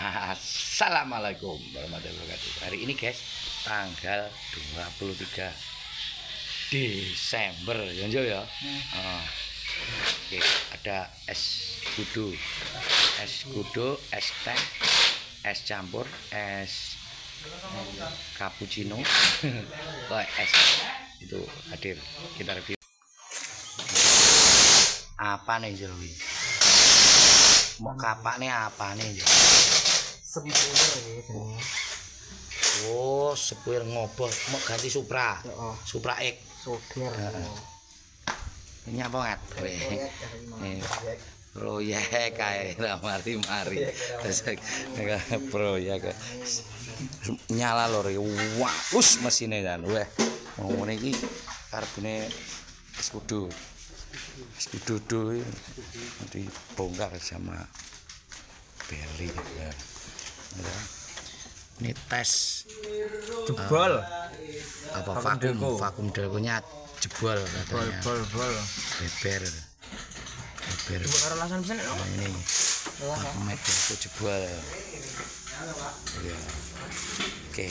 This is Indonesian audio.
Assalamualaikum warahmatullahi wabarakatuh. Hari ini guys, tanggal 23 Desember ya ya. Oke, ada es kudu, es teh, es campur, es cappuccino, es itu hadir. Kita review. Apa nih Jowi? Mau kapak nih apa nih? Oh, sepuir ngoboh, mau ganti Supra. Supra X. Sopir. Ini apa ngat? Proyek kayak mari-mari. Proyek. Nyala lho. Wah, mesinnya kan. Weh. Mau iki karbone es kudu. Es kudu dibongkar sama Beli ya. Ini tes Jebol. Apa vakum delkonya jebol katanya. Bol. Beber. Coba karo lasan pesen lho. Ini vakum delko jebol. Ya. Oke.